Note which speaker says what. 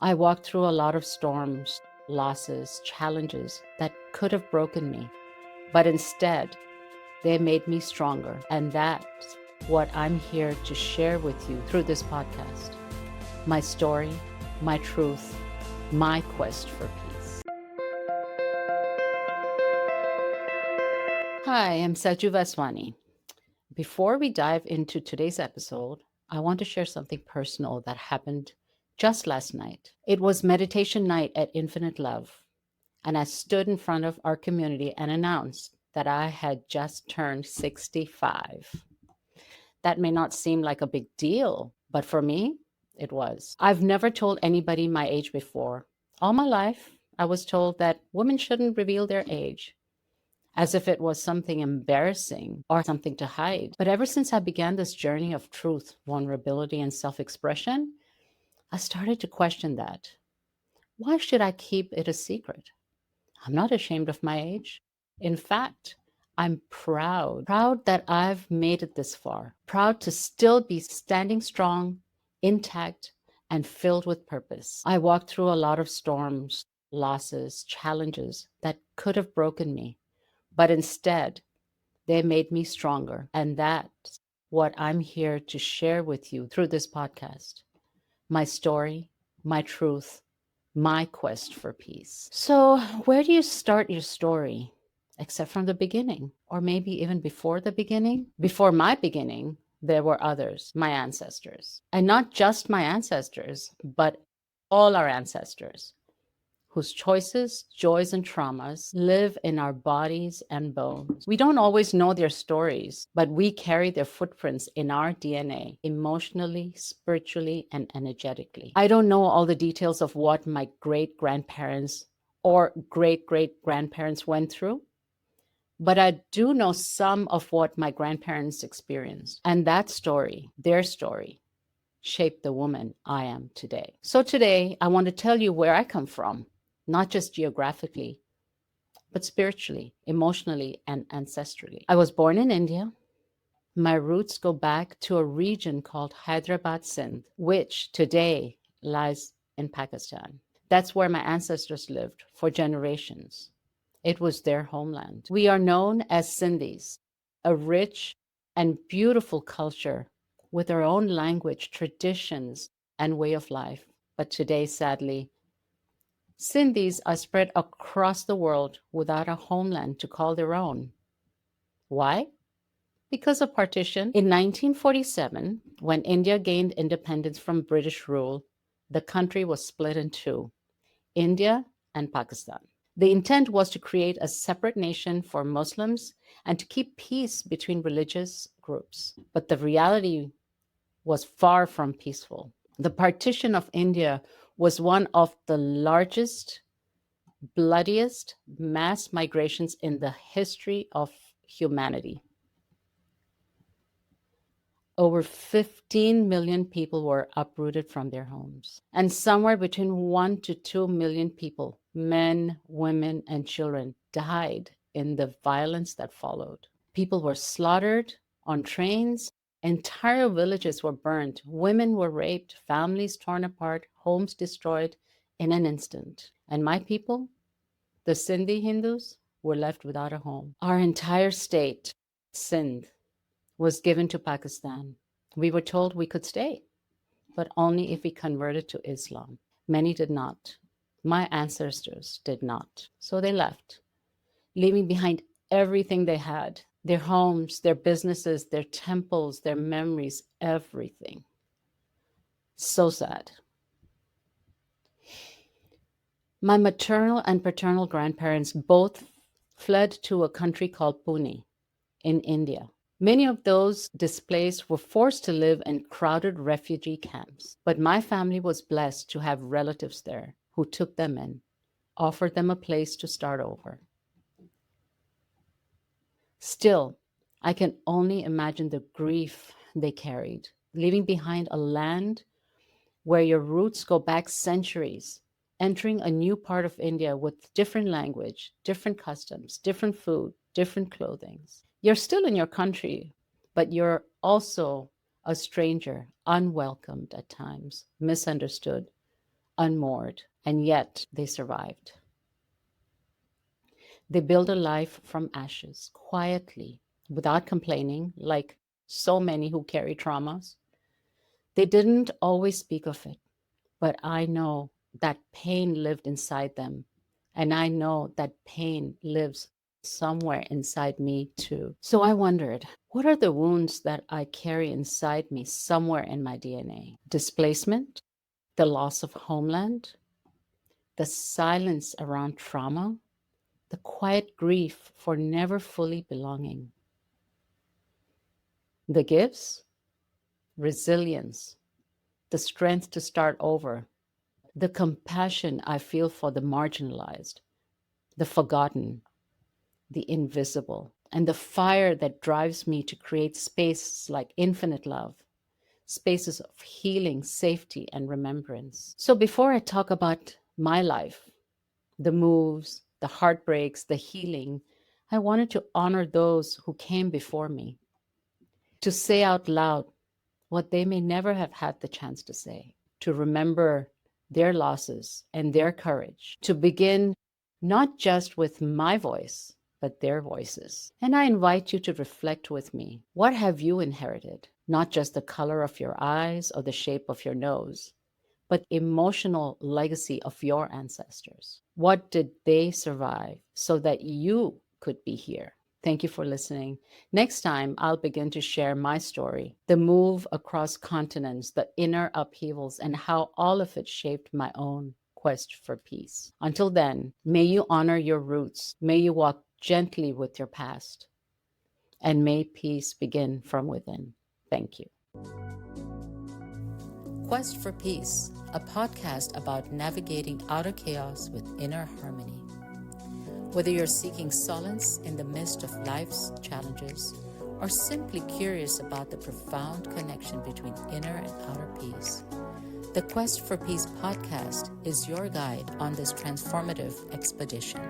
Speaker 1: I walked through a lot of storms, losses, challenges that could have broken me, but instead, they made me stronger. And that's what I'm here to share with you through this podcast. My story, my truth, my quest for peace. Hi, I'm Saju Vaswani. Before we dive into today's episode, I want to share something personal that happened just last night. It was meditation night at Infinite Love, and I stood in front of our community and announced that I had just turned 65. That may not seem like a big deal, but for me, it was. I've never told anybody my age before. All my life, I was told that women shouldn't reveal their age, as if it was something embarrassing or something to hide. But ever since I began this journey of truth, vulnerability, and self expression, I started to question that. Why should I keep it a secret? I'm not ashamed of my age. In fact, I'm proud that I've made it this far, proud to still be standing strong, intact, and filled with purpose. I walked through a lot of storms, losses, challenges that could have broken me, but instead, they made me stronger. And that's what I'm here to share with you through this podcast. My story, my truth, my quest for peace. So, where do you start your story? Except from the beginning, or maybe even before the beginning? Before my beginning, there were others, my ancestors. And not just my ancestors, but all our ancestors, whose choices, joys, and traumas live in our bodies and bones. We don't always know their stories, but we carry their footprints in our DNA, emotionally, spiritually, and energetically. I don't know all the details of what my great grandparents or great great grandparents went through, but I do know some of what my grandparents experienced. And that story, their story, shaped the woman I am today. So today, I want to tell you where I come from, not just geographically, but spiritually, emotionally, and ancestrally. I was born in India. My roots go back to a region called Hyderabad, Sindh, which today lies in Pakistan. That's where my ancestors lived for generations. It was their homeland. We are known as Sindhis, a rich and beautiful culture with our own language, traditions, and way of life. But today, sadly, Sindhis are spread across the world without a homeland to call their own. Why? Because of partition. In 1947, when India gained independence from British rule, the country was split in two, India and Pakistan. The intent was to create a separate nation for Muslims and to keep peace between religious groups. But the reality was far from peaceful. The partition of India was one of the largest, bloodiest mass migrations in the history of humanity. Over 15 million people were uprooted from their homes, and somewhere between 1 to 2 million people, men, women, and children, died in the violence that followed. People were slaughtered on trains, entire villages were burned, women were raped, families torn apart, homes destroyed in an instant. And my people, the Sindhi Hindus, were left without a home. Our entire state, Sindh, was given to Pakistan. We were told we could stay, but only if we converted to Islam. Many did not. My ancestors did not. So they left, leaving behind everything they had, their homes, their businesses, their temples, their memories, everything. So sad. My maternal and paternal grandparents both fled to a country called Pune in India. Many of those displaced were forced to live in crowded refugee camps, but my family was blessed to have relatives there who took them in, offered them a place to start over. Still, I can only imagine the grief they carried, leaving behind a land where your roots go back centuries, entering a new part of India with different language, different customs, different food, different clothing. You're still in your country, but you're also a stranger, unwelcomed at times, misunderstood, unmoored, and yet they survived. They built a life from ashes, quietly, without complaining, like so many who carry traumas. They didn't always speak of it, but I know that pain lived inside them. And I know that pain lives somewhere inside me too. So I wondered, what are the wounds that I carry inside me somewhere in my DNA? Displacement, the loss of homeland, the silence around trauma, the quiet grief for never fully belonging. The gifts, resilience, the strength to start over, the compassion I feel for the marginalized, the forgotten, the invisible, and the fire that drives me to create spaces like infinite love, spaces of healing, safety, and remembrance. So before I talk about my life, the moves, the heartbreaks, the healing, I wanted to honor those who came before me, to say out loud what they may never have had the chance to say, to remember their losses and their courage, to begin not just with my voice, but their voices. And I invite you to reflect with me. What have you inherited? Not just the color of your eyes or the shape of your nose, but emotional legacy of your ancestors. What did they survive so that you could be here? Thank you for listening. Next time, I'll begin to share my story, the move across continents, the inner upheavals, and how all of it shaped my own quest for peace. Until then, may you honor your roots, may you walk gently with your past, and may peace begin from within. Thank you. Quest for Peace, a podcast about navigating outer chaos with inner harmony. Whether you're seeking solace in the midst of life's challenges or simply curious about the profound connection between inner and outer peace, the Quest for Peace podcast is your guide on this transformative expedition.